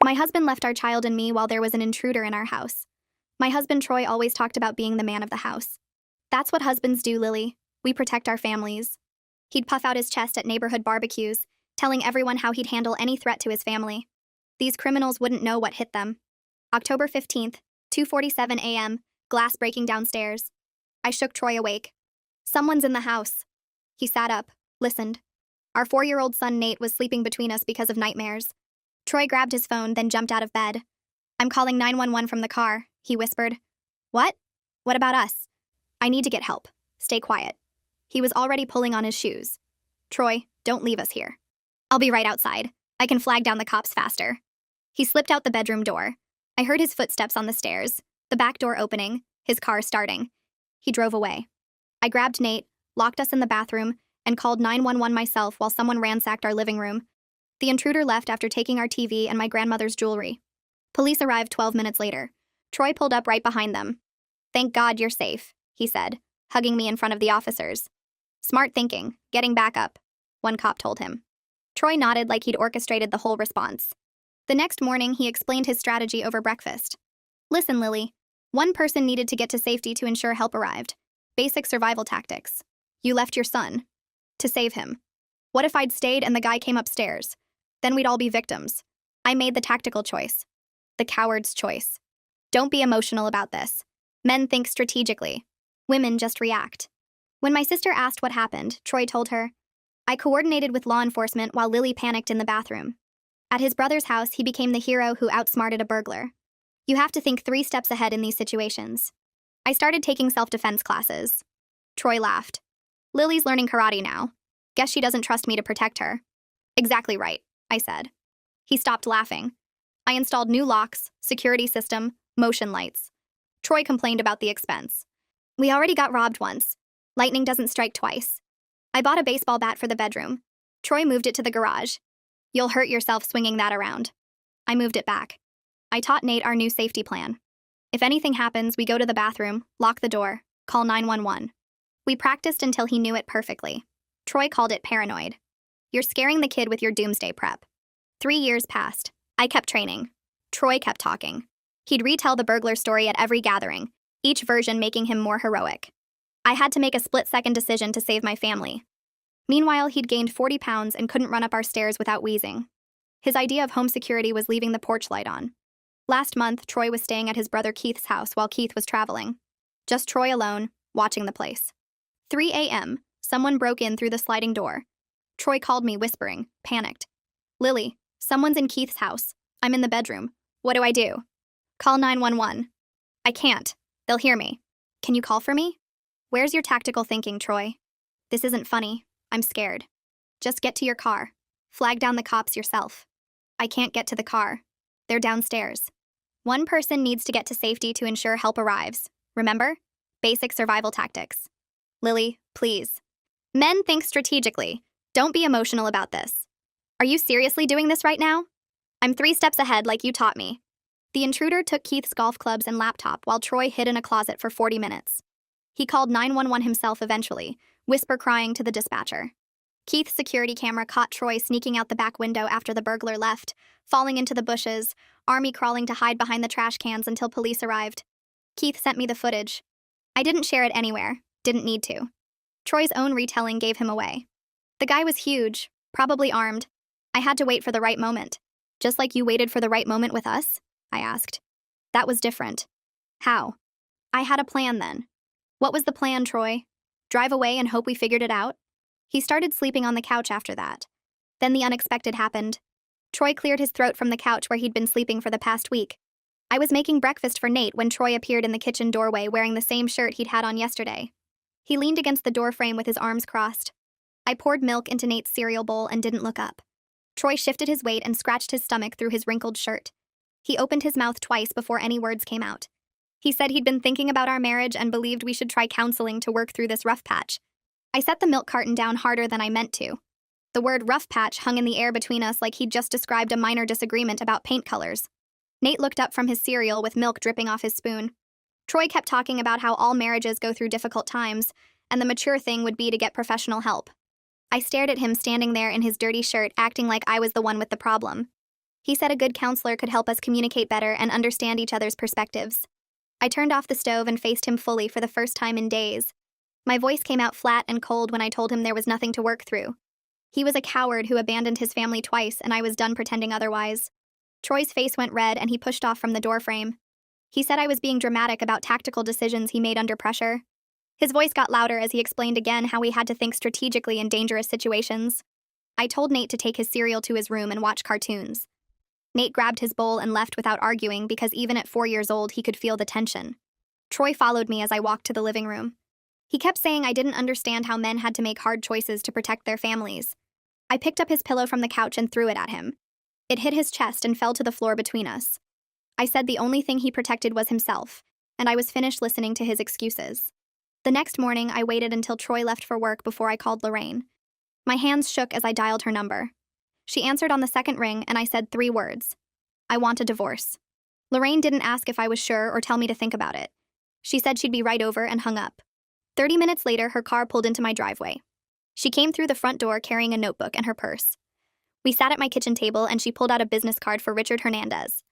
My husband left our child and me while there was an intruder in our house. My husband Troy always talked about being the man of the house. That's what husbands do, Lily. We protect our families. He'd puff out his chest at neighborhood barbecues, telling everyone how he'd handle any threat to his family. These criminals wouldn't know what hit them. October 15th, 2:47 a.m., glass breaking downstairs. I shook Troy awake. Someone's in the house. He sat up, listened. Our 4-year-old son Nate was sleeping between us because of nightmares. Troy grabbed his phone, then jumped out of bed. I'm calling 911 from the car, he whispered. What? What about us? I need to get help. Stay quiet. He was already pulling on his shoes. Troy, don't leave us here. I'll be right outside. I can flag down the cops faster. He slipped out the bedroom door. I heard his footsteps on the stairs, the back door opening, his car starting. He drove away. I grabbed Nate, locked us in the bathroom, and called 911 myself while someone ransacked our living room. The intruder left after taking our TV and my grandmother's jewelry. Police arrived 12 minutes later. Troy pulled up right behind them. Thank God you're safe, he said, hugging me in front of the officers. Smart thinking, getting back up, one cop told him. Troy nodded like he'd orchestrated the whole response. The next morning, he explained his strategy over breakfast. Listen, Lily. One person needed to get to safety to ensure help arrived. Basic survival tactics. You left your son. To save him. What if I'd stayed and the guy came upstairs? Then we'd all be victims. I made the tactical choice. The coward's choice. Don't be emotional about this. Men think strategically. Women just react. When my sister asked what happened, Troy told her, I coordinated with law enforcement while Lily panicked in the bathroom. At his brother's house, he became the hero who outsmarted a burglar. You have to think 3 steps ahead in these situations. I started taking self-defense classes. Troy laughed. Lily's learning karate now. Guess she doesn't trust me to protect her. Exactly right, I said. He stopped laughing. I installed new locks, security system, motion lights. Troy complained about the expense. We already got robbed once. Lightning doesn't strike twice. I bought a baseball bat for the bedroom. Troy moved it to the garage. You'll hurt yourself swinging that around. I moved it back. I taught Nate our new safety plan. If anything happens, we go to the bathroom, lock the door, call 911. We practiced until he knew it perfectly. Troy called it paranoid. You're scaring the kid with your doomsday prep. 3 years passed. I kept training. Troy kept talking. He'd retell the burglar story at every gathering, each version making him more heroic. I had to make a split-second decision to save my family. Meanwhile, he'd gained 40 pounds and couldn't run up our stairs without wheezing. His idea of home security was leaving the porch light on. Last month, Troy was staying at his brother Keith's house while Keith was traveling. Just Troy alone, watching the place. 3 a.m., someone broke in through the sliding door. Troy called me, whispering, panicked. Lily, someone's in Keith's house. I'm in the bedroom. What do I do? Call 911. I can't. They'll hear me. Can you call for me? Where's your tactical thinking, Troy? This isn't funny. I'm scared. Just get to your car. Flag down the cops yourself. I can't get to the car. They're downstairs. One person needs to get to safety to ensure help arrives. Remember? Basic survival tactics. Lily, please. Men think strategically. Don't be emotional about this. Are you seriously doing this right now? I'm 3 steps ahead like you taught me. The intruder took Keith's golf clubs and laptop while Troy hid in a closet for 40 minutes. He called 911 himself eventually, whisper crying to the dispatcher. Keith's security camera caught Troy sneaking out the back window after the burglar left, falling into the bushes, Army crawling to hide behind the trash cans until police arrived. Keith sent me the footage. I didn't share it anywhere, didn't need to. Troy's own retelling gave him away. The guy was huge, probably armed. I had to wait for the right moment. Just like you waited for the right moment with us? I asked. That was different. How? I had a plan then. What was the plan, Troy? Drive away and hope we figured it out? He started sleeping on the couch after that. Then the unexpected happened. Troy cleared his throat from the couch where he'd been sleeping for the past week. I was making breakfast for Nate when Troy appeared in the kitchen doorway wearing the same shirt he'd had on yesterday. He leaned against the doorframe with his arms crossed. I poured milk into Nate's cereal bowl and didn't look up. Troy shifted his weight and scratched his stomach through his wrinkled shirt. He opened his mouth twice before any words came out. He said he'd been thinking about our marriage and believed we should try counseling to work through this rough patch. I set the milk carton down harder than I meant to. The word rough patch hung in the air between us like he'd just described a minor disagreement about paint colors. Nate looked up from his cereal with milk dripping off his spoon. Troy kept talking about how all marriages go through difficult times, and the mature thing would be to get professional help. I stared at him standing there in his dirty shirt, acting like I was the one with the problem. He said a good counselor could help us communicate better and understand each other's perspectives. I turned off the stove and faced him fully for the first time in days. My voice came out flat and cold when I told him there was nothing to work through. He was a coward who abandoned his family twice, and I was done pretending otherwise. Troy's face went red and he pushed off from the doorframe. He said I was being dramatic about tactical decisions he made under pressure. His voice got louder as he explained again how we had to think strategically in dangerous situations. I told Nate to take his cereal to his room and watch cartoons. Nate grabbed his bowl and left without arguing because even at 4 years old he could feel the tension. Troy followed me as I walked to the living room. He kept saying I didn't understand how men had to make hard choices to protect their families. I picked up his pillow from the couch and threw it at him. It hit his chest and fell to the floor between us. I said the only thing he protected was himself, and I was finished listening to his excuses. The next morning, I waited until Troy left for work before I called Lorraine. My hands shook as I dialed her number. She answered on the second ring, and I said 3 words. I want a divorce. Lorraine didn't ask if I was sure or tell me to think about it. She said she'd be right over and hung up. 30 minutes later, her car pulled into my driveway. She came through the front door carrying a notebook and her purse. We sat at my kitchen table and she pulled out a business card for Richard Hernandez.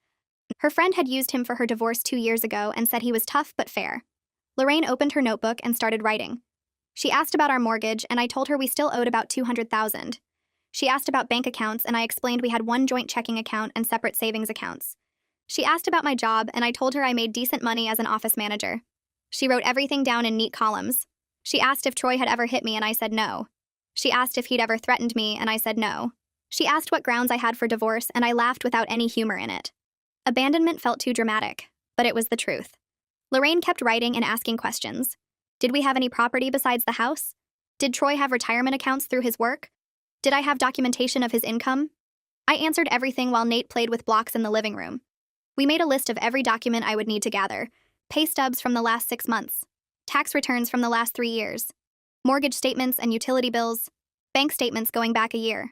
Her friend had used him for her divorce 2 years ago and said he was tough but fair. Lorraine opened her notebook and started writing. She asked about our mortgage and I told her we still owed about $200,000. She asked about bank accounts and I explained we had one joint checking account and separate savings accounts. She asked about my job and I told her I made decent money as an office manager. She wrote everything down in neat columns. She asked if Troy had ever hit me and I said no. She asked if he'd ever threatened me and I said no. She asked what grounds I had for divorce and I laughed without any humor in it. Abandonment felt too dramatic, but it was the truth. Lorraine kept writing and asking questions. Did we have any property besides the house? Did Troy have retirement accounts through his work? Did I have documentation of his income? I answered everything while Nate played with blocks in the living room. We made a list of every document I would need to gather. Pay stubs from the last 6 months. Tax returns from the last 3 years. Mortgage statements and utility bills. Bank statements going back a year.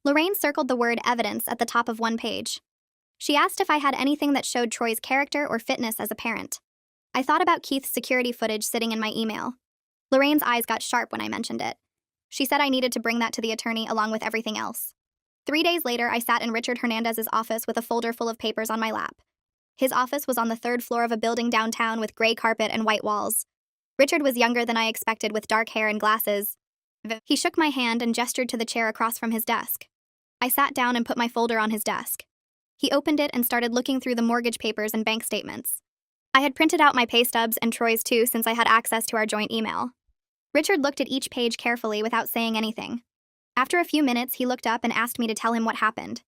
Lorraine circled the word evidence at the top of one page. She asked if I had anything that showed Troy's character or fitness as a parent. I thought about Keith's security footage sitting in my email. Lorraine's eyes got sharp when I mentioned it. She said I needed to bring that to the attorney along with everything else. 3 days later, I sat in Richard Hernandez's office with a folder full of papers on my lap. His office was on the 3rd floor of a building downtown with gray carpet and white walls. Richard was younger than I expected with dark hair and glasses. He shook my hand and gestured to the chair across from his desk. I sat down and put my folder on his desk. He opened it and started looking through the mortgage papers and bank statements. I had printed out my pay stubs and Troy's too since I had access to our joint email. Richard looked at each page carefully without saying anything. After a few minutes, he looked up and asked me to tell him what happened.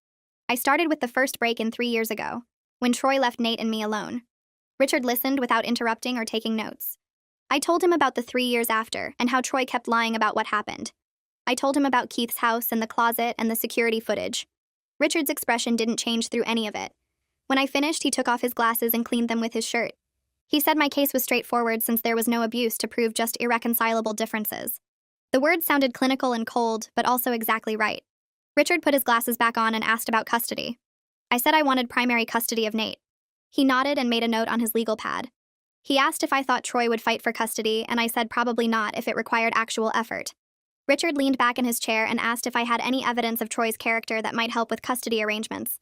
I started with the first break-in 3 years ago, when Troy left Nate and me alone. Richard listened without interrupting or taking notes. I told him about the 3 years after and how Troy kept lying about what happened. I told him about Keith's house and the closet and the security footage. Richard's expression didn't change through any of it. When I finished, he took off his glasses and cleaned them with his shirt. He said my case was straightforward since there was no abuse to prove just irreconcilable differences. The words sounded clinical and cold, but also exactly right. Richard put his glasses back on and asked about custody. I said I wanted primary custody of Nate. He nodded and made a note on his legal pad. He asked if I thought Troy would fight for custody, and I said probably not if it required actual effort. Richard leaned back in his chair and asked if I had any evidence of Troy's character that might help with custody arrangements.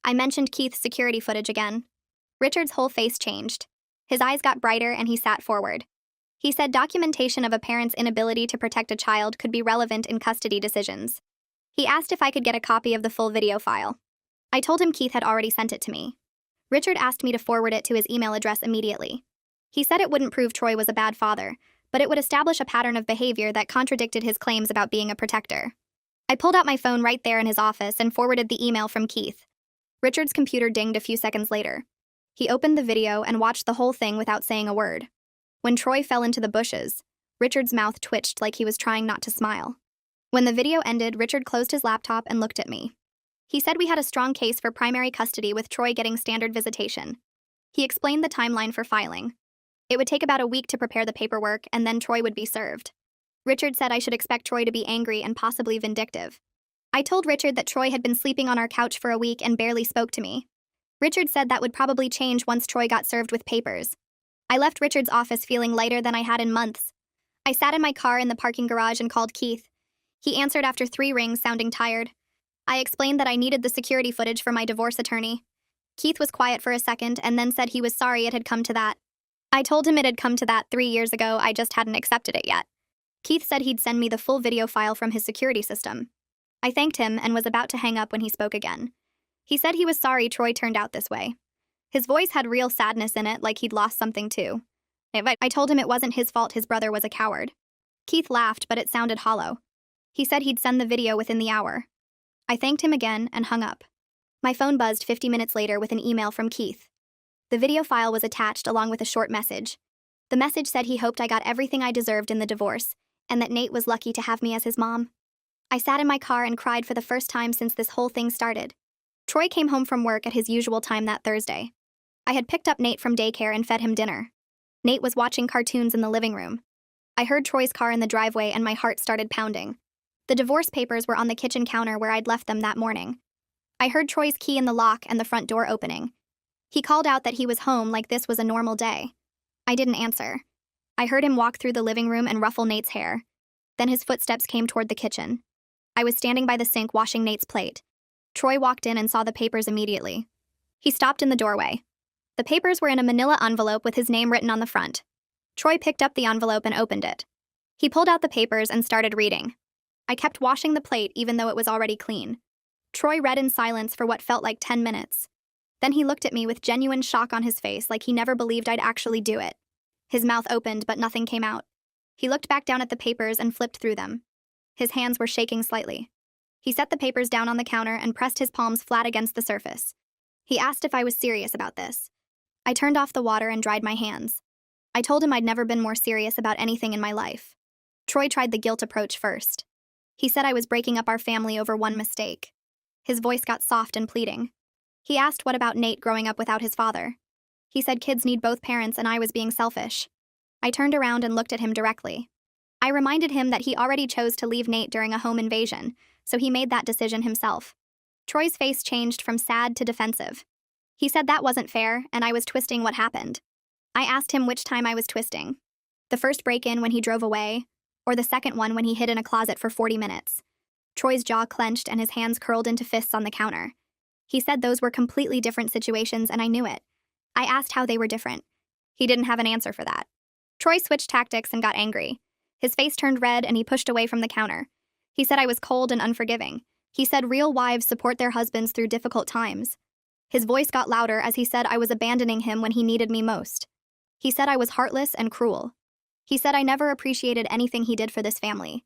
I mentioned Keith's security footage again. Richard's whole face changed. His eyes got brighter and he sat forward. He said documentation of a parent's inability to protect a child could be relevant in custody decisions. He asked if I could get a copy of the full video file. I told him Keith had already sent it to me. Richard asked me to forward it to his email address immediately. He said it wouldn't prove Troy was a bad father, but it would establish a pattern of behavior that contradicted his claims about being a protector. I pulled out my phone right there in his office and forwarded the email from Keith. Richard's computer dinged a few seconds later. He opened the video and watched the whole thing without saying a word. When Troy fell into the bushes, Richard's mouth twitched like he was trying not to smile. When the video ended, Richard closed his laptop and looked at me. He said we had a strong case for primary custody with Troy getting standard visitation. He explained the timeline for filing. It would take about a week to prepare the paperwork, and then Troy would be served. Richard said I should expect Troy to be angry and possibly vindictive. I told Richard that Troy had been sleeping on our couch for a week and barely spoke to me. Richard said that would probably change once Troy got served with papers. I left Richard's office feeling lighter than I had in months. I sat in my car in the parking garage and called Keith. He answered after 3 rings, sounding tired. I explained that I needed the security footage for my divorce attorney. Keith was quiet for a second and then said he was sorry it had come to that. I told him it had come to that 3 years ago, I just hadn't accepted it yet. Keith said he'd send me the full video file from his security system. I thanked him and was about to hang up when he spoke again. He said he was sorry Troy turned out this way. His voice had real sadness in it, like he'd lost something too. I told him it wasn't his fault his brother was a coward. Keith laughed, but it sounded hollow. He said he'd send the video within the hour. I thanked him again and hung up. My phone buzzed 50 minutes later with an email from Keith. The video file was attached along with a short message. The message said he hoped I got everything I deserved in the divorce, and that Nate was lucky to have me as his mom. I sat in my car and cried for the first time since this whole thing started. Troy came home from work at his usual time that Thursday. I had picked up Nate from daycare and fed him dinner. Nate was watching cartoons in the living room. I heard Troy's car in the driveway and my heart started pounding. The divorce papers were on the kitchen counter where I'd left them that morning. I heard Troy's key in the lock and the front door opening. He called out that he was home like this was a normal day. I didn't answer. I heard him walk through the living room and ruffle Nate's hair. Then his footsteps came toward the kitchen. I was standing by the sink washing Nate's plate. Troy walked in and saw the papers immediately. He stopped in the doorway. The papers were in a manila envelope with his name written on the front. Troy picked up the envelope and opened it. He pulled out the papers and started reading. I kept washing the plate even though it was already clean. Troy read in silence for what felt like 10 minutes. Then he looked at me with genuine shock on his face, like he never believed I'd actually do it. His mouth opened, but nothing came out. He looked back down at the papers and flipped through them. His hands were shaking slightly. He set the papers down on the counter and pressed his palms flat against the surface. He asked if I was serious about this. I turned off the water and dried my hands. I told him I'd never been more serious about anything in my life. Troy tried the guilt approach first. He said I was breaking up our family over one mistake. His voice got soft and pleading. He asked what about Nate growing up without his father. He said kids need both parents and I was being selfish. I turned around and looked at him directly. I reminded him that he already chose to leave Nate during a home invasion, so he made that decision himself. Troy's face changed from sad to defensive. He said that wasn't fair, and I was twisting what happened. I asked him which time I was twisting. The first break-in when he drove away, or the second one when he hid in a closet for 40 minutes. Troy's jaw clenched and his hands curled into fists on the counter. He said those were completely different situations, and I knew it. I asked how they were different. He didn't have an answer for that. Troy switched tactics and got angry. His face turned red and he pushed away from the counter. He said I was cold and unforgiving. He said real wives support their husbands through difficult times. His voice got louder as he said I was abandoning him when he needed me most. He said I was heartless and cruel. He said I never appreciated anything he did for this family.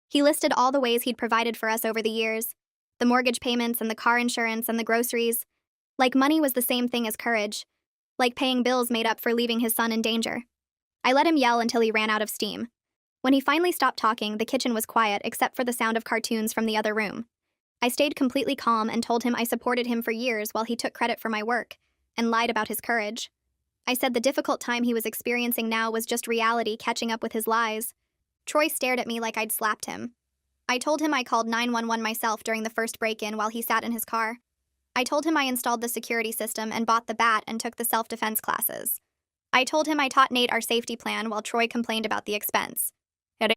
He listed all the ways he'd provided for us over the years. The mortgage payments and the car insurance and the groceries. Like money was the same thing as courage. Like paying bills made up for leaving his son in danger. I let him yell until he ran out of steam. When he finally stopped talking, the kitchen was quiet except for the sound of cartoons from the other room. I stayed completely calm and told him I supported him for years while he took credit for my work, and lied about his courage. I said the difficult time he was experiencing now was just reality catching up with his lies. Troy stared at me like I'd slapped him. I told him I called 911 myself during the first break-in while he sat in his car. I told him I installed the security system and bought the bat and took the self-defense classes. I told him I taught Nate our safety plan while Troy complained about the expense.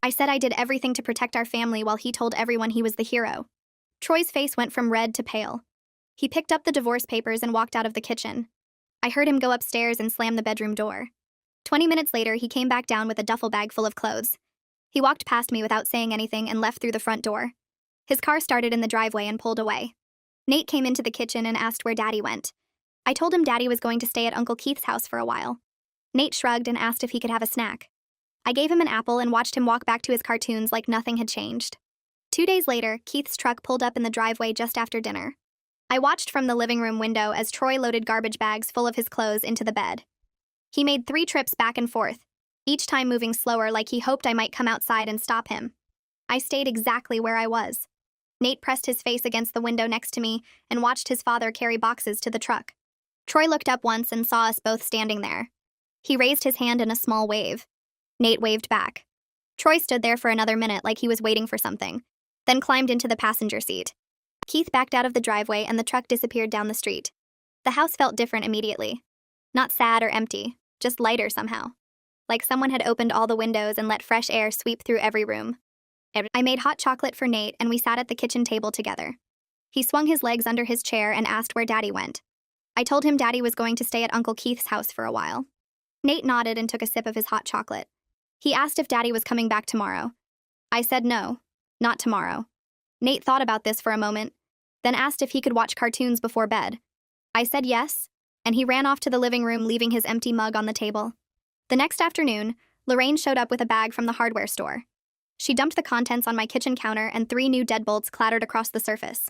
I said I did everything to protect our family while he told everyone he was the hero. Troy's face went from red to pale. He picked up the divorce papers and walked out of the kitchen. I heard him go upstairs and slam the bedroom door. 20 minutes later, he came back down with a duffel bag full of clothes. He walked past me without saying anything and left through the front door. His car started in the driveway and pulled away. Nate came into the kitchen and asked where Daddy went. I told him Daddy was going to stay at Uncle Keith's house for a while. Nate shrugged and asked if he could have a snack. I gave him an apple and watched him walk back to his cartoons like nothing had changed. 2 days later, Keith's truck pulled up in the driveway just after dinner. I watched from the living room window as Troy loaded garbage bags full of his clothes into the bed. He made 3 trips back and forth, each time moving slower like he hoped I might come outside and stop him. I stayed exactly where I was. Nate pressed his face against the window next to me and watched his father carry boxes to the truck. Troy looked up once and saw us both standing there. He raised his hand in a small wave. Nate waved back. Troy stood there for another minute like he was waiting for something, then climbed into the passenger seat. Keith backed out of the driveway and the truck disappeared down the street. The house felt different immediately. Not sad or empty, just lighter somehow. Like someone had opened all the windows and let fresh air sweep through every room. I made hot chocolate for Nate and we sat at the kitchen table together. He swung his legs under his chair and asked where Daddy went. I told him Daddy was going to stay at Uncle Keith's house for a while. Nate nodded and took a sip of his hot chocolate. He asked if Daddy was coming back tomorrow. I said no, not tomorrow. Nate thought about this for a moment, then asked if he could watch cartoons before bed. I said yes, and he ran off to the living room, leaving his empty mug on the table. The next afternoon, Lorraine showed up with a bag from the hardware store. She dumped the contents on my kitchen counter and 3 new deadbolts clattered across the surface.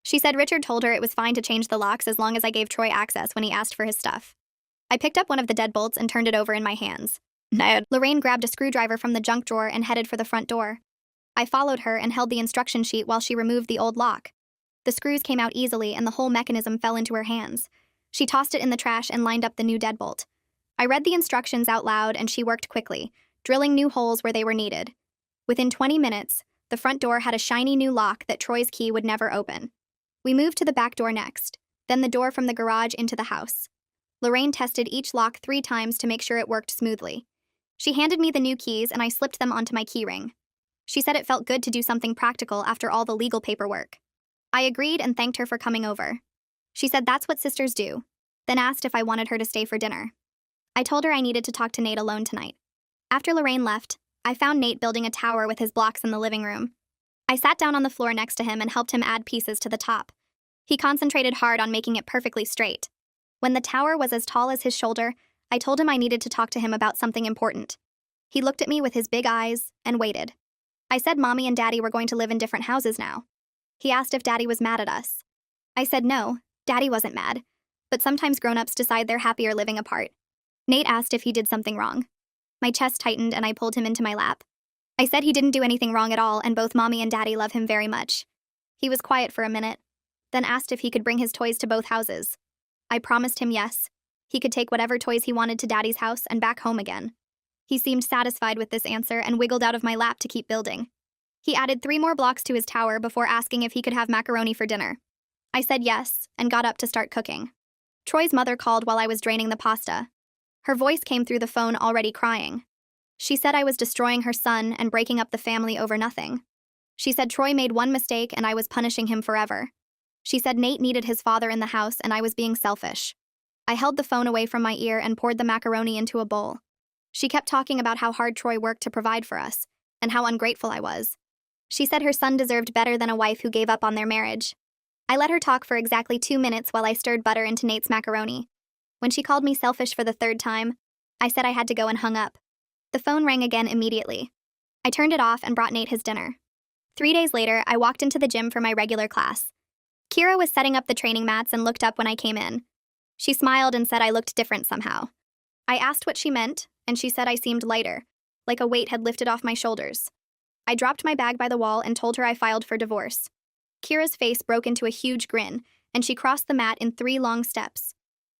She said Richard told her it was fine to change the locks as long as I gave Troy access when he asked for his stuff. I picked up one of the deadbolts and turned it over in my hands. Ned. Lorraine grabbed a screwdriver from the junk drawer and headed for the front door. I followed her and held the instruction sheet while she removed the old lock. The screws came out easily and the whole mechanism fell into her hands. She tossed it in the trash and lined up the new deadbolt. I read the instructions out loud and she worked quickly, drilling new holes where they were needed. Within 20 minutes, the front door had a shiny new lock that Troy's key would never open. We moved to the back door next, then the door from the garage into the house. Lorraine tested each lock 3 times to make sure it worked smoothly. She handed me the new keys and I slipped them onto my keyring. She said it felt good to do something practical after all the legal paperwork. I agreed and thanked her for coming over. She said that's what sisters do, then asked if I wanted her to stay for dinner. I told her I needed to talk to Nate alone tonight. After Lorraine left, I found Nate building a tower with his blocks in the living room. I sat down on the floor next to him and helped him add pieces to the top. He concentrated hard on making it perfectly straight. When the tower was as tall as his shoulder, I told him I needed to talk to him about something important. He looked at me with his big eyes and waited. I said Mommy and Daddy were going to live in different houses now. He asked if Daddy was mad at us. I said no, Daddy wasn't mad, but sometimes grown-ups decide they're happier living apart. Nate asked if he did something wrong. My chest tightened and I pulled him into my lap. I said he didn't do anything wrong at all and both Mommy and Daddy love him very much. He was quiet for a minute, then asked if he could bring his toys to both houses. I promised him yes. He could take whatever toys he wanted to Daddy's house and back home again. He seemed satisfied with this answer and wiggled out of my lap to keep building. He added 3 more blocks to his tower before asking if he could have macaroni for dinner. I said yes and got up to start cooking. Troy's mother called while I was draining the pasta. Her voice came through the phone already crying. She said I was destroying her son and breaking up the family over nothing. She said Troy made one mistake and I was punishing him forever. She said Nate needed his father in the house and I was being selfish. I held the phone away from my ear and poured the macaroni into a bowl. She kept talking about how hard Troy worked to provide for us, and how ungrateful I was. She said her son deserved better than a wife who gave up on their marriage. I let her talk for exactly 2 minutes while I stirred butter into Nate's macaroni. When she called me selfish for the 3rd time, I said I had to go and hung up. The phone rang again immediately. I turned it off and brought Nate his dinner. 3 days later, I walked into the gym for my regular class. Kira was setting up the training mats and looked up when I came in. She smiled and said I looked different somehow. I asked what she meant, and she said I seemed lighter, like a weight had lifted off my shoulders. I dropped my bag by the wall and told her I filed for divorce. Kira's face broke into a huge grin, and she crossed the mat in 3 long steps.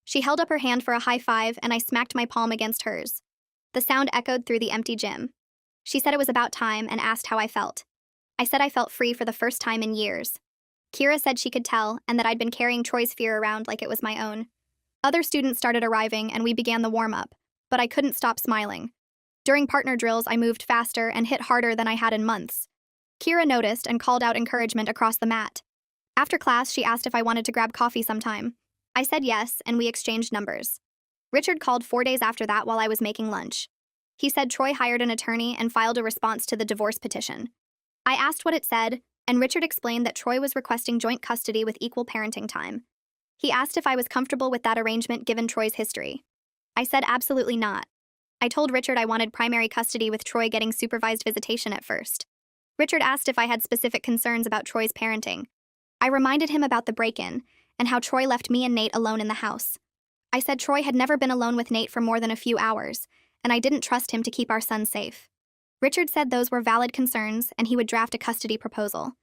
She held up her hand for a high five, and I smacked my palm against hers. The sound echoed through the empty gym. She said it was about time and asked how I felt. I said I felt free for the first time in years. Kira said she could tell and that I'd been carrying Troy's fear around like it was my own. Other students started arriving and we began the warm-up, but I couldn't stop smiling. During partner drills, I moved faster and hit harder than I had in months. Kira noticed and called out encouragement across the mat. After class, she asked if I wanted to grab coffee sometime. I said yes, and we exchanged numbers. Richard called 4 days after that while I was making lunch. He said Troy hired an attorney and filed a response to the divorce petition. I asked what it said, and Richard explained that Troy was requesting joint custody with equal parenting time. He asked if I was comfortable with that arrangement given Troy's history. I said absolutely not. I told Richard I wanted primary custody with Troy getting supervised visitation at first. Richard asked if I had specific concerns about Troy's parenting. I reminded him about the break-in and how Troy left me and Nate alone in the house. I said Troy had never been alone with Nate for more than a few hours, and I didn't trust him to keep our son safe. Richard said those were valid concerns and he would draft a custody proposal.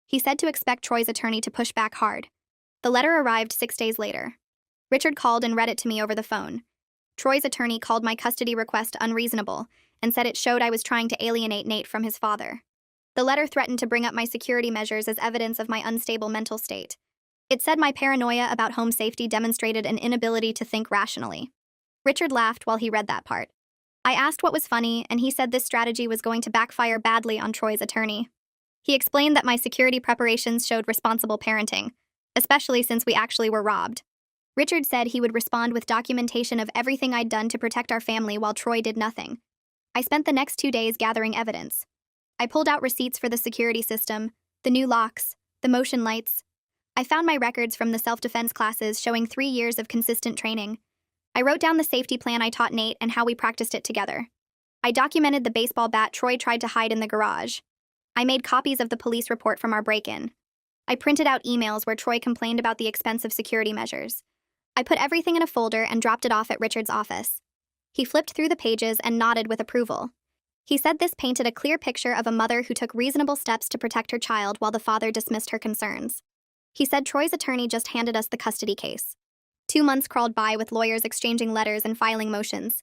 He said to expect Troy's attorney to push back hard. The letter arrived 6 days later. Richard called and read it to me over the phone. Troy's attorney called my custody request unreasonable and said it showed I was trying to alienate Nate from his father. The letter threatened to bring up my security measures as evidence of my unstable mental state. It said my paranoia about home safety demonstrated an inability to think rationally. Richard laughed while he read that part. I asked what was funny, and he said this strategy was going to backfire badly on Troy's attorney. He explained that my security preparations showed responsible parenting, especially since we actually were robbed. Richard said he would respond with documentation of everything I'd done to protect our family while Troy did nothing. I spent the next 2 days gathering evidence. I pulled out receipts for the security system, the new locks, the motion lights. I found my records from the self-defense classes showing 3 years of consistent training. I wrote down the safety plan I taught Nate and how we practiced it together. I documented the baseball bat Troy tried to hide in the garage. I made copies of the police report from our break-in. I printed out emails where Troy complained about the expensive security measures. I put everything in a folder and dropped it off at Richard's office. He flipped through the pages and nodded with approval. He said this painted a clear picture of a mother who took reasonable steps to protect her child while the father dismissed her concerns. He said Troy's attorney just handed us the custody case. 2 months crawled by with lawyers exchanging letters and filing motions.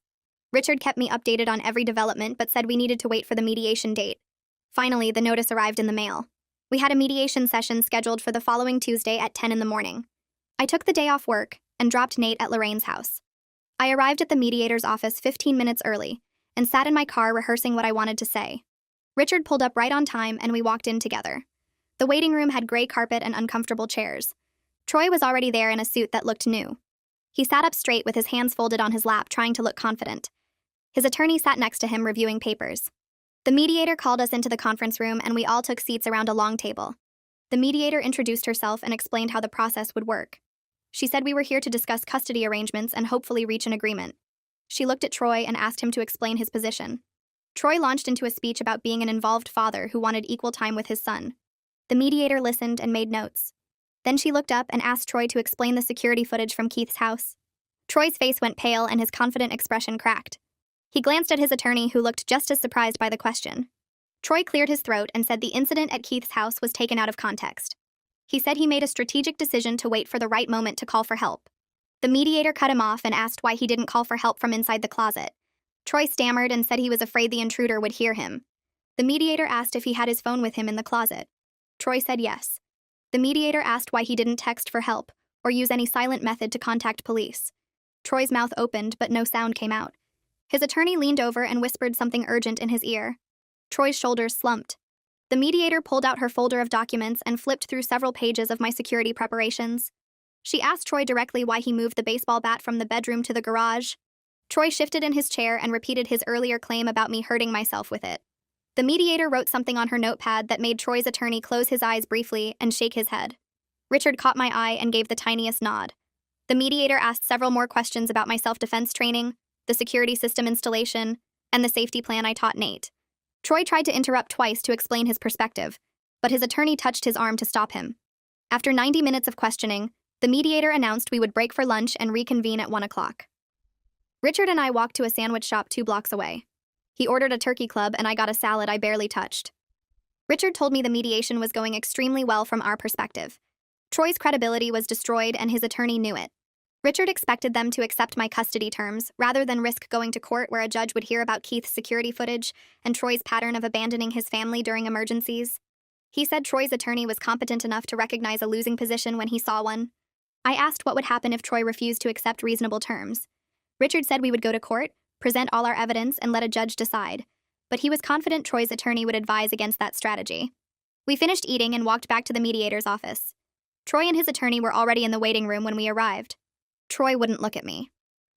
Richard kept me updated on every development but said we needed to wait for the mediation date. Finally, the notice arrived in the mail. We had a mediation session scheduled for the following Tuesday at 10 in the morning. I took the day off work and dropped Nate at Lorraine's house. I arrived at the mediator's office 15 minutes early and sat in my car rehearsing what I wanted to say. Richard pulled up right on time and we walked in together. The waiting room had gray carpet and uncomfortable chairs. Troy was already there in a suit that looked new. He sat up straight with his hands folded on his lap, trying to look confident. His attorney sat next to him reviewing papers. The mediator called us into the conference room and we all took seats around a long table. The mediator introduced herself and explained how the process would work. She said we were here to discuss custody arrangements and hopefully reach an agreement. She looked at Troy and asked him to explain his position. Troy launched into a speech about being an involved father who wanted equal time with his son. The mediator listened and made notes. Then she looked up and asked Troy to explain the security footage from Keith's house. Troy's face went pale and his confident expression cracked. He glanced at his attorney, who looked just as surprised by the question. Troy cleared his throat and said the incident at Keith's house was taken out of context. He said he made a strategic decision to wait for the right moment to call for help. The mediator cut him off and asked why he didn't call for help from inside the closet. Troy stammered and said he was afraid the intruder would hear him. The mediator asked if he had his phone with him in the closet. Troy said yes. The mediator asked why he didn't text for help or use any silent method to contact police. Troy's mouth opened, but no sound came out. His attorney leaned over and whispered something urgent in his ear. Troy's shoulders slumped. The mediator pulled out her folder of documents and flipped through several pages of my security preparations. She asked Troy directly why he moved the baseball bat from the bedroom to the garage. Troy shifted in his chair and repeated his earlier claim about me hurting myself with it. The mediator wrote something on her notepad that made Troy's attorney close his eyes briefly and shake his head. Richard caught my eye and gave the tiniest nod. The mediator asked several more questions about my self-defense training, the security system installation, and the safety plan I taught Nate. Troy tried to interrupt twice to explain his perspective, but his attorney touched his arm to stop him. After 90 minutes of questioning, the mediator announced we would break for lunch and reconvene at 1 o'clock. Richard and I walked to a sandwich shop 2 blocks away. He ordered a turkey club and I got a salad I barely touched. Richard told me the mediation was going extremely well from our perspective. Troy's credibility was destroyed and his attorney knew it. Richard expected them to accept my custody terms rather than risk going to court where a judge would hear about Keith's security footage and Troy's pattern of abandoning his family during emergencies. He said Troy's attorney was competent enough to recognize a losing position when he saw one. I asked what would happen if Troy refused to accept reasonable terms. Richard said we would go to court, present all our evidence, and let a judge decide, but he was confident Troy's attorney would advise against that strategy. We finished eating and walked back to the mediator's office. Troy and his attorney were already in the waiting room when we arrived. Troy wouldn't look at me.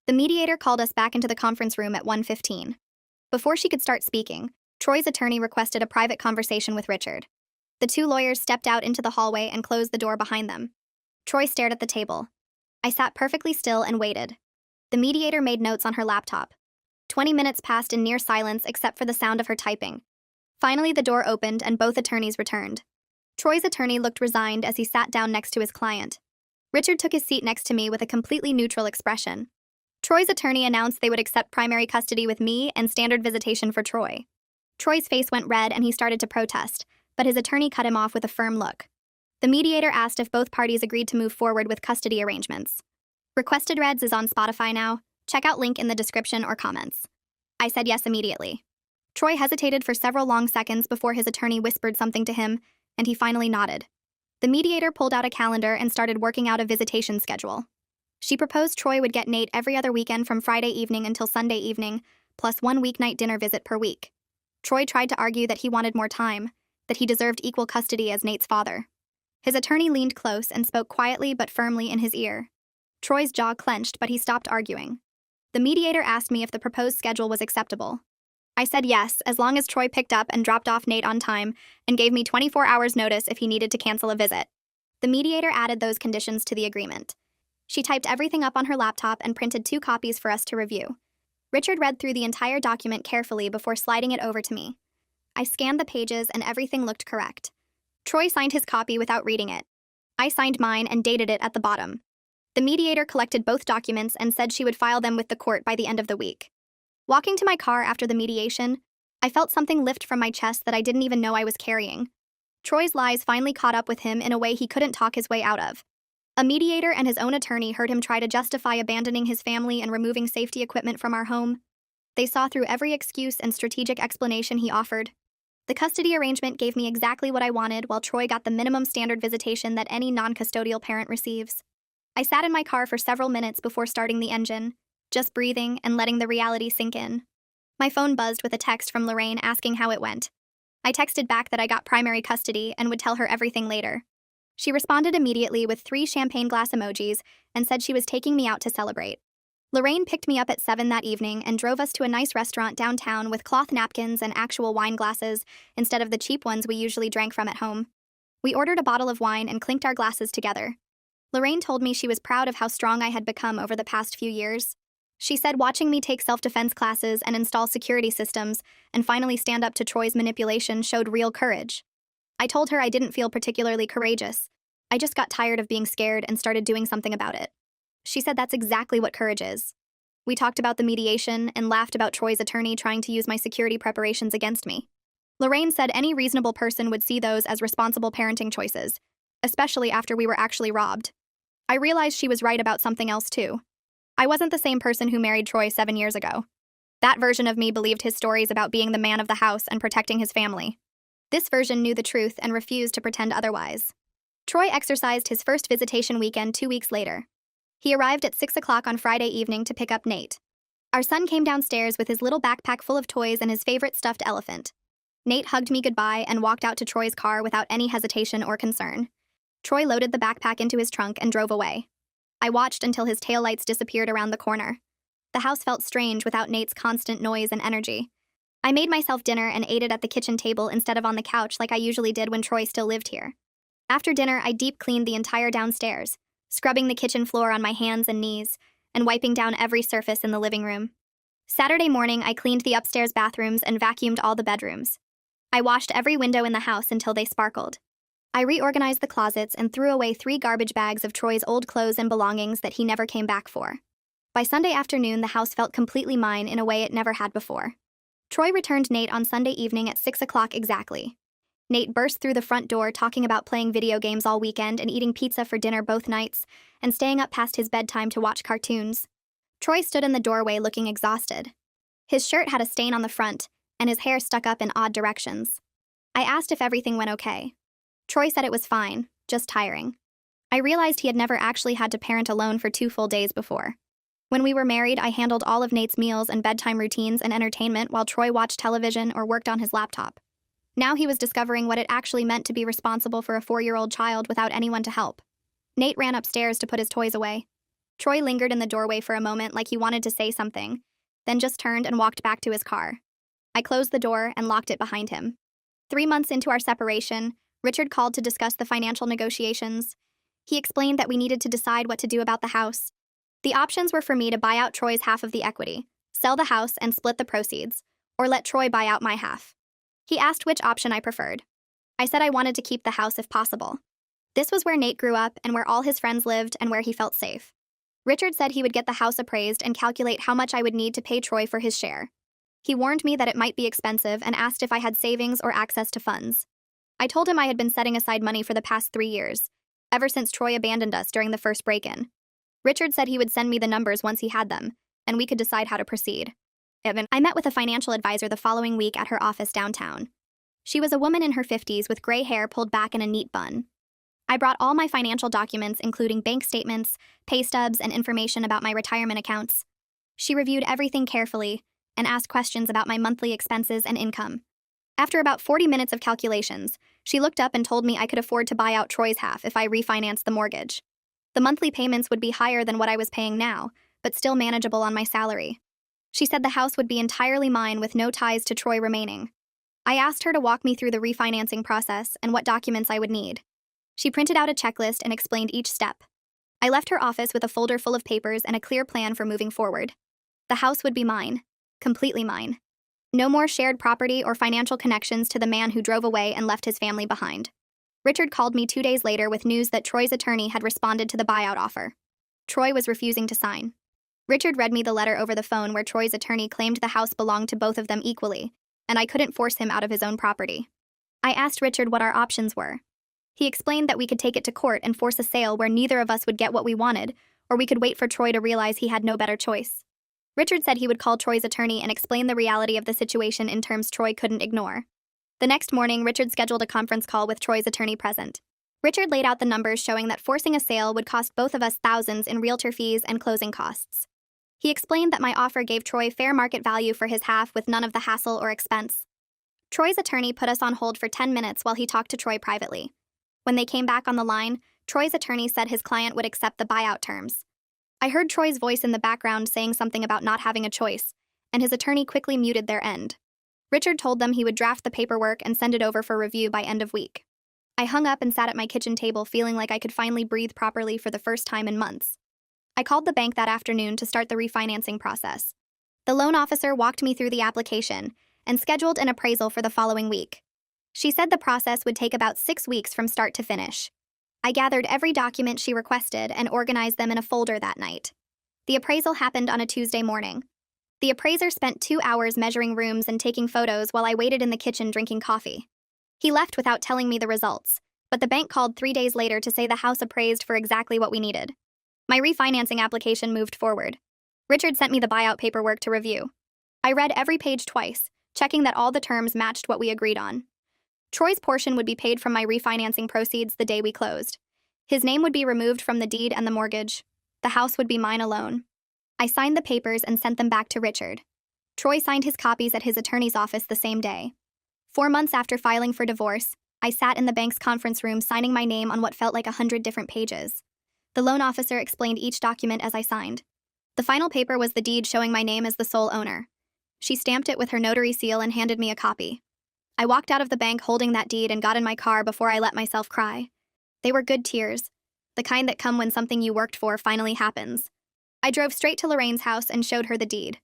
The mediator called us back into the conference room at 1:15. Before she could start speaking, Troy's attorney requested a private conversation with Richard. The 2 lawyers stepped out into the hallway and closed the door behind them. Troy stared at the table. I sat perfectly still and waited. The mediator made notes on her laptop. 20 minutes passed in near silence except for the sound of her typing. Finally, the door opened and both attorneys returned. Troy's attorney looked resigned as he sat down next to his client. Richard took his seat next to me with a completely neutral expression. Troy's attorney announced they would accept primary custody with me and standard visitation for Troy. Troy's face went red and he started to protest, but his attorney cut him off with a firm look. The mediator asked if both parties agreed to move forward with custody arrangements. Requested Reds is on Spotify now. Check out link in the description or comments. I said yes immediately. Troy hesitated for several long seconds before his attorney whispered something to him, and he finally nodded. The mediator pulled out a calendar and started working out a visitation schedule. She proposed Troy would get Nate every other weekend from Friday evening until Sunday evening, plus 1 weeknight dinner visit per week. Troy tried to argue that he wanted more time. that he deserved equal custody as Nate's father. His attorney leaned close and spoke quietly but firmly in his ear. Troy's jaw clenched, but he stopped arguing. The mediator asked me if the proposed schedule was acceptable. I said yes, as long as Troy picked up and dropped off Nate on time and gave me 24 hours notice if he needed to cancel a visit. The mediator added those conditions to the agreement. She typed everything up on her laptop and printed 2 copies for us to review. Richard read through the entire document carefully before sliding it over to me. I scanned the pages and everything looked correct. Troy signed his copy without reading it. I signed mine and dated it at the bottom. The mediator collected both documents and said she would file them with the court by the end of the week. Walking to my car after the mediation, I felt something lift from my chest that I didn't even know I was carrying. Troy's lies finally caught up with him in a way he couldn't talk his way out of. A mediator and his own attorney heard him try to justify abandoning his family and removing safety equipment from our home. They saw through every excuse and strategic explanation he offered. The custody arrangement gave me exactly what I wanted, while Troy got the minimum standard visitation that any non-custodial parent receives. I sat in my car for several minutes before starting the engine, just breathing and letting the reality sink in. My phone buzzed with a text from Lorraine asking how it went. I texted back that I got primary custody and would tell her everything later. She responded immediately with 3 champagne glass emojis and said she was taking me out to celebrate. Lorraine picked me up at 7 that evening and drove us to a nice restaurant downtown with cloth napkins and actual wine glasses instead of the cheap ones we usually drank from at home. We ordered a bottle of wine and clinked our glasses together. Lorraine told me she was proud of how strong I had become over the past few years. She said watching me take self-defense classes and install security systems and finally stand up to Troy's manipulation showed real courage. I told her I didn't feel particularly courageous. I just got tired of being scared and started doing something about it. She said that's exactly what courage is. We talked about the mediation and laughed about Troy's attorney trying to use my security preparations against me. Lorraine said any reasonable person would see those as responsible parenting choices, especially after we were actually robbed. I realized she was right about something else too. I wasn't the same person who married Troy 7 years ago. That version of me believed his stories about being the man of the house and protecting his family. This version knew the truth and refused to pretend otherwise. Troy exercised his first visitation weekend 2 weeks later. He arrived at 6 o'clock on Friday evening to pick up Nate. Our son came downstairs with his little backpack full of toys and his favorite stuffed elephant. Nate hugged me goodbye and walked out to Troy's car without any hesitation or concern. Troy loaded the backpack into his trunk and drove away. I watched until his taillights disappeared around the corner. The house felt strange without Nate's constant noise and energy. I made myself dinner and ate it at the kitchen table instead of on the couch like I usually did when Troy still lived here. After dinner, I deep cleaned the entire downstairs, scrubbing the kitchen floor on my hands and knees, and wiping down every surface in the living room. Saturday morning, I cleaned the upstairs bathrooms and vacuumed all the bedrooms. I washed every window in the house until they sparkled. I reorganized the closets and threw away 3 garbage bags of Troy's old clothes and belongings that he never came back for. By Sunday afternoon, the house felt completely mine in a way it never had before. Troy returned Nate on Sunday evening at 6 o'clock exactly. Nate burst through the front door talking about playing video games all weekend and eating pizza for dinner both nights, and staying up past his bedtime to watch cartoons. Troy stood in the doorway looking exhausted. His shirt had a stain on the front, and his hair stuck up in odd directions. I asked if everything went okay. Troy said it was fine, just tiring. I realized he had never actually had to parent alone for 2 full days before. When we were married, I handled all of Nate's meals and bedtime routines and entertainment while Troy watched television or worked on his laptop. Now he was discovering what it actually meant to be responsible for a 4-year-old child without anyone to help. Nate ran upstairs to put his toys away. Troy lingered in the doorway for a moment like he wanted to say something, then just turned and walked back to his car. I closed the door and locked it behind him. 3 months into our separation, Richard called to discuss the financial negotiations. He explained that we needed to decide what to do about the house. The options were for me to buy out Troy's half of the equity, sell the house and split the proceeds, or let Troy buy out my half. He asked which option I preferred. I said I wanted to keep the house if possible. This was where Nate grew up and where all his friends lived and where he felt safe. Richard said he would get the house appraised and calculate how much I would need to pay Troy for his share. He warned me that it might be expensive and asked if I had savings or access to funds. I told him I had been setting aside money for the past 3 years, ever since Troy abandoned us during the first break-in. Richard said he would send me the numbers once he had them, and we could decide how to proceed. I met with a financial advisor the following week at her office downtown. She was a woman in her 50s with gray hair pulled back in a neat bun. I brought all my financial documents, including bank statements, pay stubs, and information about my retirement accounts. She reviewed everything carefully and asked questions about my monthly expenses and income. After about 40 minutes of calculations, she looked up and told me I could afford to buy out Troy's half if I refinanced the mortgage. The monthly payments would be higher than what I was paying now, but still manageable on my salary. She said the house would be entirely mine with no ties to Troy remaining. I asked her to walk me through the refinancing process and what documents I would need. She printed out a checklist and explained each step. I left her office with a folder full of papers and a clear plan for moving forward. The house would be mine. Completely mine. No more shared property or financial connections to the man who drove away and left his family behind. Richard called me 2 days later with news that Troy's attorney had responded to the buyout offer. Troy was refusing to sign. Richard read me the letter over the phone where Troy's attorney claimed the house belonged to both of them equally, and I couldn't force him out of his own property. I asked Richard what our options were. He explained that we could take it to court and force a sale where neither of us would get what we wanted, or we could wait for Troy to realize he had no better choice. Richard said he would call Troy's attorney and explain the reality of the situation in terms Troy couldn't ignore. The next morning, Richard scheduled a conference call with Troy's attorney present. Richard laid out the numbers showing that forcing a sale would cost both of us thousands in realtor fees and closing costs. He explained that my offer gave Troy fair market value for his half with none of the hassle or expense. Troy's attorney put us on hold for 10 minutes while he talked to Troy privately. When they came back on the line, Troy's attorney said his client would accept the buyout terms. I heard Troy's voice in the background saying something about not having a choice, and his attorney quickly muted their end. Richard told them he would draft the paperwork and send it over for review by end of week. I hung up and sat at my kitchen table feeling like I could finally breathe properly for the first time in months. I called the bank that afternoon to start the refinancing process. The loan officer walked me through the application and scheduled an appraisal for the following week. She said the process would take about 6 weeks from start to finish. I gathered every document she requested and organized them in a folder that night. The appraisal happened on a Tuesday morning. The appraiser spent 2 hours measuring rooms and taking photos while I waited in the kitchen drinking coffee. He left without telling me the results, but the bank called 3 days later to say the house appraised for exactly what we needed. My refinancing application moved forward. Richard sent me the buyout paperwork to review. I read every page twice, checking that all the terms matched what we agreed on. Troy's portion would be paid from my refinancing proceeds the day we closed. His name would be removed from the deed and the mortgage. The house would be mine alone. I signed the papers and sent them back to Richard. Troy signed his copies at his attorney's office the same day. 4 months after filing for divorce, I sat in the bank's conference room signing my name on what felt like 100 different pages. The loan officer explained each document as I signed. The final paper was the deed showing my name as the sole owner. She stamped it with her notary seal and handed me a copy. I walked out of the bank holding that deed and got in my car before I let myself cry. They were good tears, the kind that come when something you worked for finally happens. I drove straight to Lorraine's house and showed her the deed.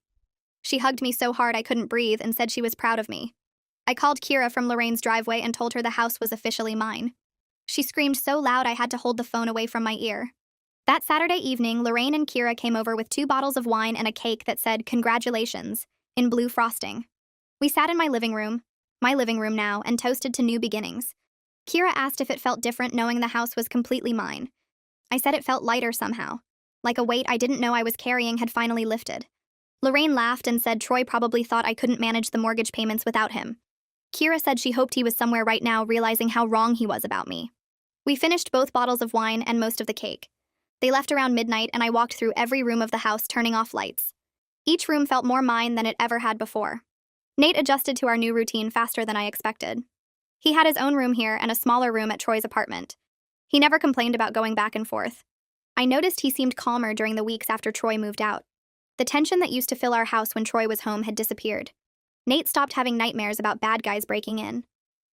She hugged me so hard I couldn't breathe and said she was proud of me. I called Kira from Lorraine's driveway and told her the house was officially mine. She screamed so loud I had to hold the phone away from my ear. That Saturday evening, Lorraine and Kira came over with 2 bottles of wine and a cake that said, "Congratulations," in blue frosting. We sat in my living room now, and toasted to new beginnings. Kira asked if it felt different knowing the house was completely mine. I said it felt lighter somehow, like a weight I didn't know I was carrying had finally lifted. Lorraine laughed and said Troy probably thought I couldn't manage the mortgage payments without him. Kira said she hoped he was somewhere right now realizing how wrong he was about me. We finished both bottles of wine and most of the cake. They left around midnight and I walked through every room of the house turning off lights. Each room felt more mine than it ever had before. Nate adjusted to our new routine faster than I expected. He had his own room here and a smaller room at Troy's apartment. He never complained about going back and forth. I noticed he seemed calmer during the weeks after Troy moved out. The tension that used to fill our house when Troy was home had disappeared. Nate stopped having nightmares about bad guys breaking in.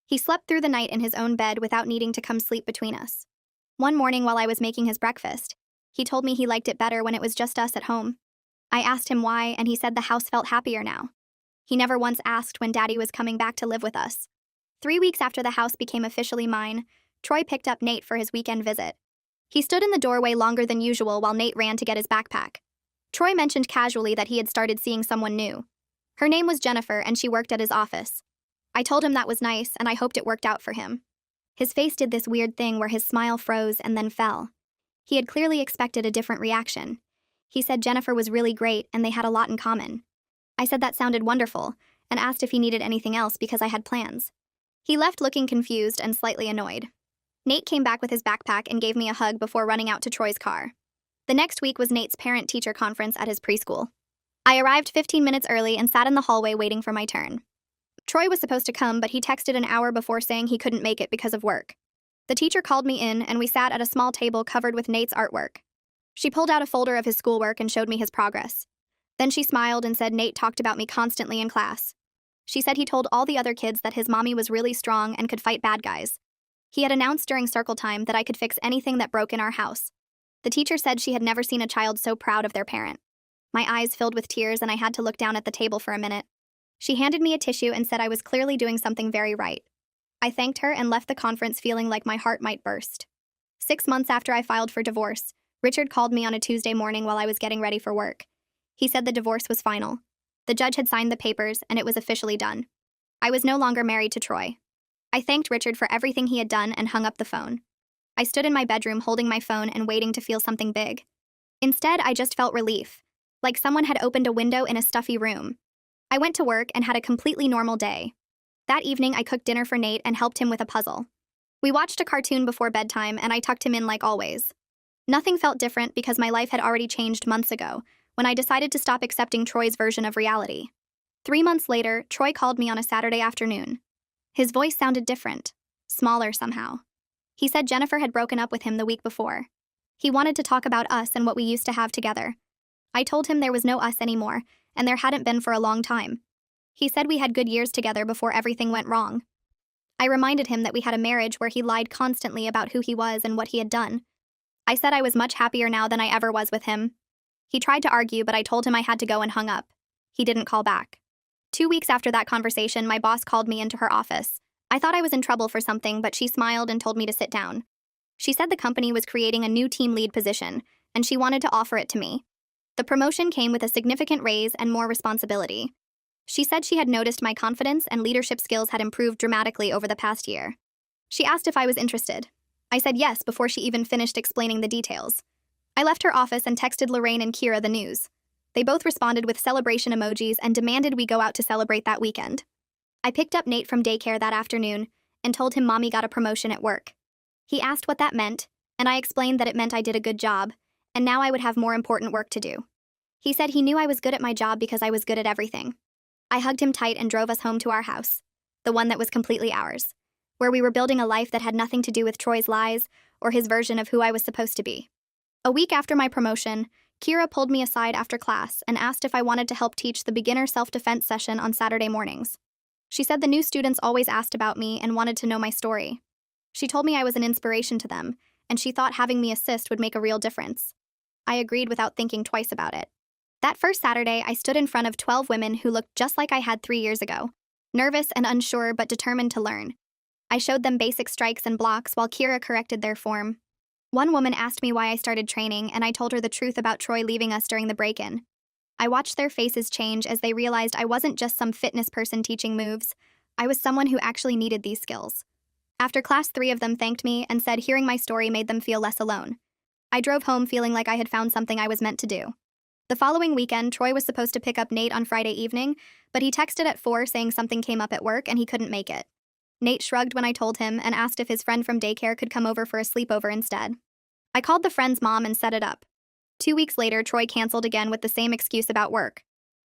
He slept through the night in his own bed without needing to come sleep between us. One morning while I was making his breakfast, he told me he liked it better when it was just us at home. I asked him why, and he said the house felt happier now. He never once asked when Daddy was coming back to live with us. 3 weeks after the house became officially mine, Troy picked up Nate for his weekend visit. He stood in the doorway longer than usual while Nate ran to get his backpack. Troy mentioned casually that he had started seeing someone new. Her name was Jennifer, and she worked at his office. I told him that was nice, and I hoped it worked out for him. His face did this weird thing where his smile froze and then fell. He had clearly expected a different reaction. He said Jennifer was really great and they had a lot in common. I said that sounded wonderful, and asked if he needed anything else because I had plans. He left looking confused and slightly annoyed. Nate came back with his backpack and gave me a hug before running out to Troy's car. The next week was Nate's parent-teacher conference at his preschool. I arrived 15 minutes early and sat in the hallway waiting for my turn. Troy was supposed to come, but he texted an hour before saying he couldn't make it because of work. The teacher called me in, and we sat at a small table covered with Nate's artwork. She pulled out a folder of his schoolwork and showed me his progress. Then she smiled and said Nate talked about me constantly in class. She said he told all the other kids that his mommy was really strong and could fight bad guys. He had announced during circle time that I could fix anything that broke in our house. The teacher said she had never seen a child so proud of their parent. My eyes filled with tears and I had to look down at the table for a minute. She handed me a tissue and said I was clearly doing something very right. I thanked her and left the conference feeling like my heart might burst. 6 months after I filed for divorce, Richard called me on a Tuesday morning while I was getting ready for work. He said the divorce was final. The judge had signed the papers and it was officially done. I was no longer married to Troy. I thanked Richard for everything he had done and hung up the phone. I stood in my bedroom holding my phone and waiting to feel something big. Instead, I just felt relief, like someone had opened a window in a stuffy room. I went to work and had a completely normal day. That evening, I cooked dinner for Nate and helped him with a puzzle. We watched a cartoon before bedtime and I tucked him in like always. Nothing felt different because my life had already changed months ago, when I decided to stop accepting Troy's version of reality. 3 months later, Troy called me on a Saturday afternoon. His voice sounded different, smaller somehow. He said Jennifer had broken up with him the week before. He wanted to talk about us and what we used to have together. I told him there was no us anymore, and there hadn't been for a long time. He said we had good years together before everything went wrong. I reminded him that we had a marriage where he lied constantly about who he was and what he had done. I said I was much happier now than I ever was with him. He tried to argue, but I told him I had to go and hung up. He didn't call back. 2 weeks after that conversation, my boss called me into her office. I thought I was in trouble for something, but she smiled and told me to sit down. She said the company was creating a new team lead position, and she wanted to offer it to me. The promotion came with a significant raise and more responsibility. She said she had noticed my confidence and leadership skills had improved dramatically over the past year. She asked if I was interested. I said yes before she even finished explaining the details. I left her office and texted Lorraine and Kira the news. They both responded with celebration emojis and demanded we go out to celebrate that weekend. I picked up Nate from daycare that afternoon and told him Mommy got a promotion at work. He asked what that meant, and I explained that it meant I did a good job, and now I would have more important work to do. He said he knew I was good at my job because I was good at everything. I hugged him tight and drove us home to our house, the one that was completely ours, where we were building a life that had nothing to do with Troy's lies or his version of who I was supposed to be. A week after my promotion, Kira pulled me aside after class and asked if I wanted to help teach the beginner self-defense session on Saturday mornings. She said the new students always asked about me and wanted to know my story. She told me I was an inspiration to them, and she thought having me assist would make a real difference. I agreed without thinking twice about it. That first Saturday, I stood in front of 12 women who looked just like I had 3 years ago, nervous and unsure but determined to learn. I showed them basic strikes and blocks while Kira corrected their form. One woman asked me why I started training, and I told her the truth about Troy leaving us during the break-in. I watched their faces change as they realized I wasn't just some fitness person teaching moves. I was someone who actually needed these skills. After class, 3 of them thanked me and said hearing my story made them feel less alone. I drove home feeling like I had found something I was meant to do. The following weekend, Troy was supposed to pick up Nate on Friday evening, but he texted at 4 saying something came up at work and he couldn't make it. Nate shrugged when I told him and asked if his friend from daycare could come over for a sleepover instead. I called the friend's mom and set it up. 2 weeks later, Troy canceled again with the same excuse about work.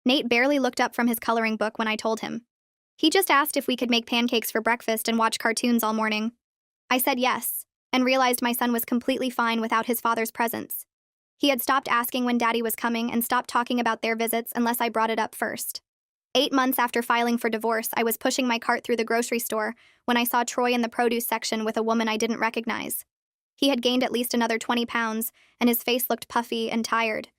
Nate barely looked up from his coloring book when I told him. He just asked if we could make pancakes for breakfast and watch cartoons all morning. I said yes, and realized my son was completely fine without his father's presence. He had stopped asking when Daddy was coming and stopped talking about their visits unless I brought it up first. 8 months after filing for divorce, I was pushing my cart through the grocery store when I saw Troy in the produce section with a woman I didn't recognize. He had gained at least another 20 pounds, and his face looked puffy and tired.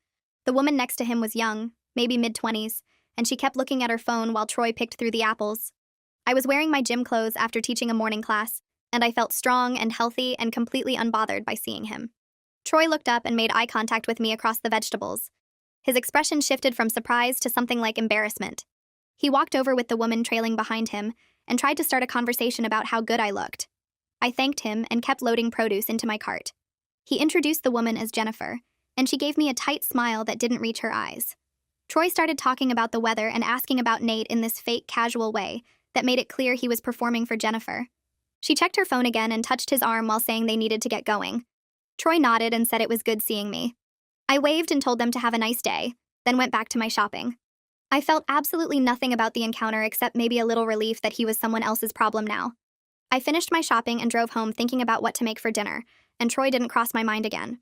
The woman next to him was young, maybe mid-20s, and she kept looking at her phone while Troy picked through the apples. I was wearing my gym clothes after teaching a morning class, and I felt strong and healthy and completely unbothered by seeing him. Troy looked up and made eye contact with me across the vegetables. His expression shifted from surprise to something like embarrassment. He walked over with the woman trailing behind him and tried to start a conversation about how good I looked. I thanked him and kept loading produce into my cart. He introduced the woman as Jennifer, and she gave me a tight smile that didn't reach her eyes. Troy started talking about the weather and asking about Nate in this fake, casual way that made it clear he was performing for Jennifer. She checked her phone again and touched his arm while saying they needed to get going. Troy nodded and said it was good seeing me. I waved and told them to have a nice day, then went back to my shopping. I felt absolutely nothing about the encounter except maybe a little relief that he was someone else's problem now. I finished my shopping and drove home thinking about what to make for dinner, and Troy didn't cross my mind again.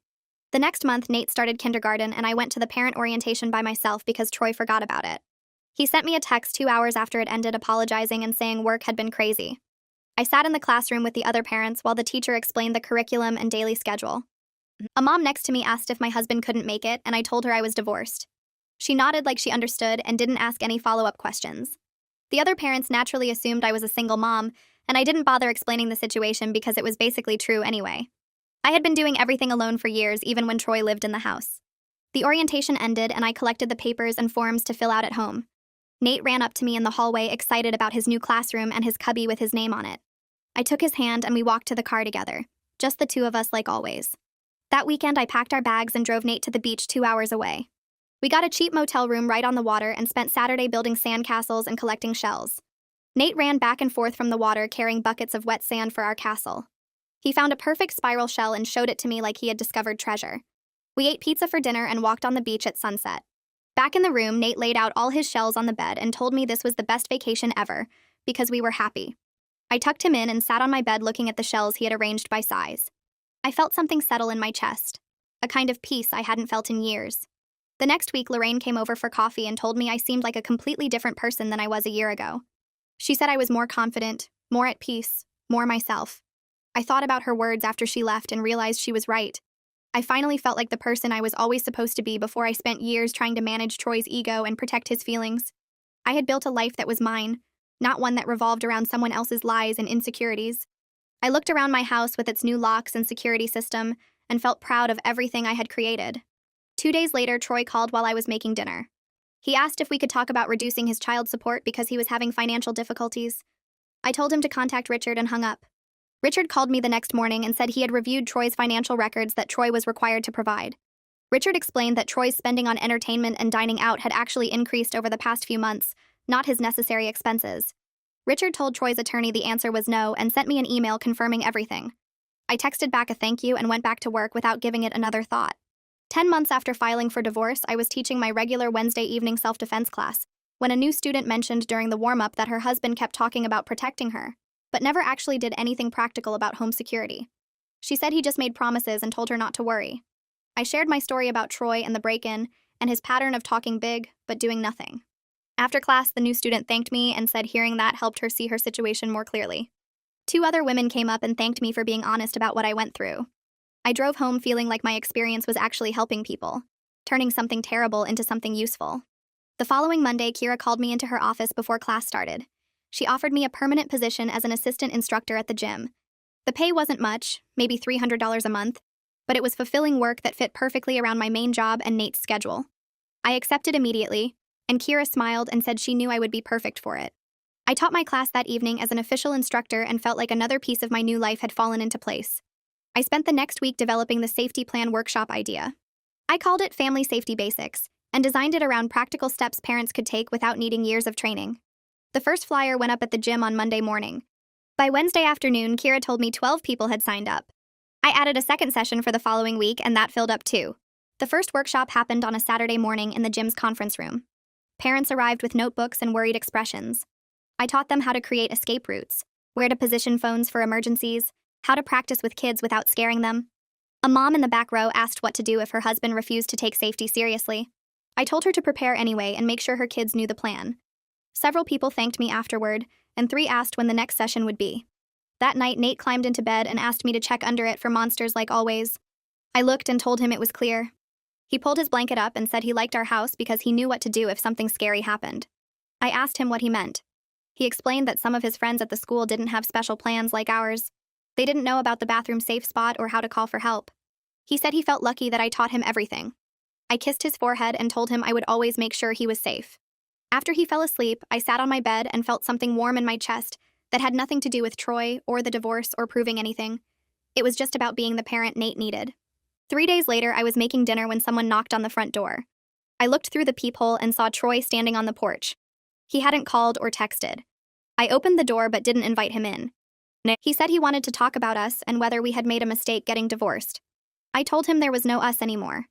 The next month, Nate started kindergarten, and I went to the parent orientation by myself because Troy forgot about it. He sent me a text 2 hours after it ended apologizing and saying work had been crazy. I sat in the classroom with the other parents while the teacher explained the curriculum and daily schedule. A mom next to me asked if my husband couldn't make it, and I told her I was divorced. She nodded like she understood and didn't ask any follow-up questions. The other parents naturally assumed I was a single mom, and I didn't bother explaining the situation because it was basically true anyway. I had been doing everything alone for years, even when Troy lived in the house. The orientation ended, and I collected the papers and forms to fill out at home. Nate ran up to me in the hallway, excited about his new classroom and his cubby with his name on it. I took his hand and we walked to the car together, just the two of us like always. That weekend, I packed our bags and drove Nate to the beach 2 hours away. We got a cheap motel room right on the water and spent Saturday building sandcastles and collecting shells. Nate ran back and forth from the water carrying buckets of wet sand for our castle. He found a perfect spiral shell and showed it to me like he had discovered treasure. We ate pizza for dinner and walked on the beach at sunset. Back in the room, Nate laid out all his shells on the bed and told me this was the best vacation ever, because we were happy. I tucked him in and sat on my bed looking at the shells he had arranged by size. I felt something settle in my chest, a kind of peace I hadn't felt in years. The next week, Lorraine came over for coffee and told me I seemed like a completely different person than I was a year ago. She said I was more confident, more at peace, more myself. I thought about her words after she left and realized she was right. I finally felt like the person I was always supposed to be before I spent years trying to manage Troy's ego and protect his feelings. I had built a life that was mine, not one that revolved around someone else's lies and insecurities. I looked around my house with its new locks and security system and felt proud of everything I had created. 2 days later, Troy called while I was making dinner. He asked if we could talk about reducing his child support because he was having financial difficulties. I told him to contact Richard and hung up. Richard called me the next morning and said he had reviewed Troy's financial records that Troy was required to provide. Richard explained that Troy's spending on entertainment and dining out had actually increased over the past few months, not his necessary expenses. Richard told Troy's attorney the answer was no and sent me an email confirming everything. I texted back a thank you and went back to work without giving it another thought. 10 months after filing for divorce, I was teaching my regular Wednesday evening self-defense class when a new student mentioned during the warm-up that her husband kept talking about protecting her, but never actually did anything practical about home security. She said he just made promises and told her not to worry. I shared my story about Troy and the break-in and his pattern of talking big but doing nothing. After class, the new student thanked me and said hearing that helped her see her situation more clearly. 2 other women came up and thanked me for being honest about what I went through. I drove home feeling like my experience was actually helping people, turning something terrible into something useful. The following Monday, Kira called me into her office before class started. She offered me a permanent position as an assistant instructor at the gym. The pay wasn't much, maybe $300 a month, but it was fulfilling work that fit perfectly around my main job and Nate's schedule. I accepted immediately, and Kira smiled and said she knew I would be perfect for it. I taught my class that evening as an official instructor and felt like another piece of my new life had fallen into place. I spent the next week developing the safety plan workshop idea. I called it Family Safety Basics and designed it around practical steps parents could take without needing years of training. The first flyer went up at the gym on Monday morning. By Wednesday afternoon, Kira told me 12 people had signed up. I added a second session for the following week, and that filled up too. The first workshop happened on a Saturday morning in the gym's conference room. Parents arrived with notebooks and worried expressions. I taught them how to create escape routes, where to position phones for emergencies, how to practice with kids without scaring them. A mom in the back row asked what to do if her husband refused to take safety seriously. I told her to prepare anyway and make sure her kids knew the plan. Several people thanked me afterward, and 3 asked when the next session would be. That night, Nate climbed into bed and asked me to check under it for monsters like always. I looked and told him it was clear. He pulled his blanket up and said he liked our house because he knew what to do if something scary happened. I asked him what he meant. He explained that some of his friends at the school didn't have special plans like ours. They didn't know about the bathroom safe spot or how to call for help. He said he felt lucky that I taught him everything. I kissed his forehead and told him I would always make sure he was safe. After he fell asleep, I sat on my bed and felt something warm in my chest that had nothing to do with Troy or the divorce or proving anything. It was just about being the parent Nate needed. 3 days later, I was making dinner when someone knocked on the front door. I looked through the peephole and saw Troy standing on the porch. He hadn't called or texted. I opened the door but didn't invite him in. He said he wanted to talk about us and whether we had made a mistake getting divorced. I told him there was no us anymore.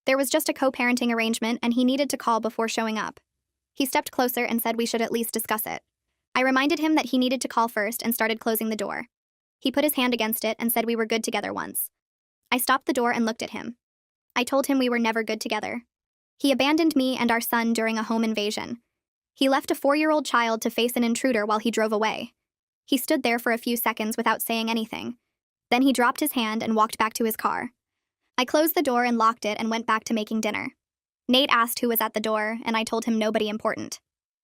There was just a co-parenting arrangement and he needed to call before showing up. He stepped closer and said we should at least discuss it. I reminded him that he needed to call first and started closing the door. He put his hand against it and said we were good together once. I stopped the door and looked at him. I told him we were never good together. He abandoned me and our son during a home invasion. He left a 4-year-old child to face an intruder while he drove away. He stood there for a few seconds without saying anything. Then he dropped his hand and walked back to his car. I closed the door and locked it and went back to making dinner. Nate asked who was at the door, and I told him nobody important.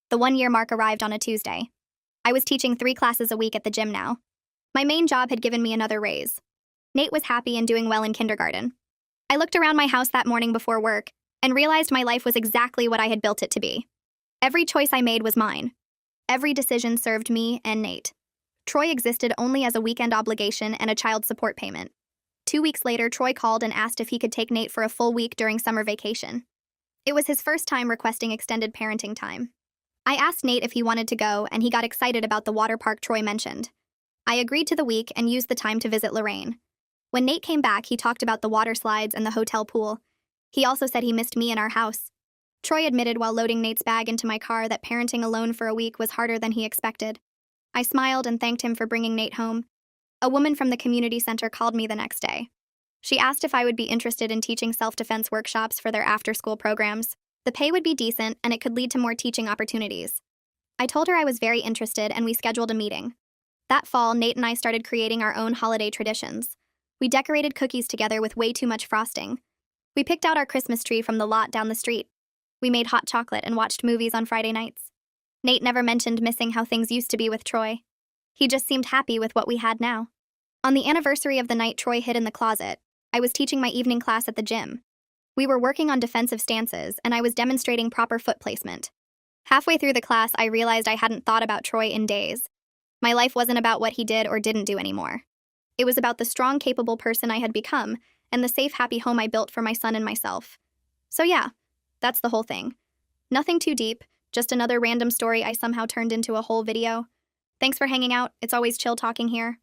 The 1-year mark arrived on a Tuesday. I was teaching 3 classes a week at the gym now. My main job had given me another raise. Nate was happy and doing well in kindergarten. I looked around my house that morning before work and realized my life was exactly what I had built it to be. Every choice I made was mine. Every decision served me and Nate. Troy existed only as a weekend obligation and a child support payment. 2 weeks later, Troy called and asked if he could take Nate for a full week during summer vacation. It was his first time requesting extended parenting time. I asked Nate if he wanted to go, and he got excited about the water park Troy mentioned. I agreed to the week and used the time to visit Lorraine. When Nate came back, he talked about the water slides and the hotel pool. He also said he missed me in our house. Troy admitted while loading Nate's bag into my car that parenting alone for a week was harder than he expected. I smiled and thanked him for bringing Nate home. A woman from the community center called me the next day. She asked if I would be interested in teaching self-defense workshops for their after-school programs. The pay would be decent, and it could lead to more teaching opportunities. I told her I was very interested, and we scheduled a meeting. That fall, Nate and I started creating our own holiday traditions. We decorated cookies together with way too much frosting. We picked out our Christmas tree from the lot down the street. We made hot chocolate and watched movies on Friday nights. Nate never mentioned missing how things used to be with Troy. He just seemed happy with what we had now. On the anniversary of the night Troy hid in the closet, I was teaching my evening class at the gym. We were working on defensive stances, and I was demonstrating proper foot placement. Halfway through the class, I realized I hadn't thought about Troy in days. My life wasn't about what he did or didn't do anymore. It was about the strong, capable person I had become and the safe, happy home I built for my son and myself. So yeah, that's the whole thing. Nothing too deep, just another random story I somehow turned into a whole video. Thanks for hanging out. It's always chill talking here.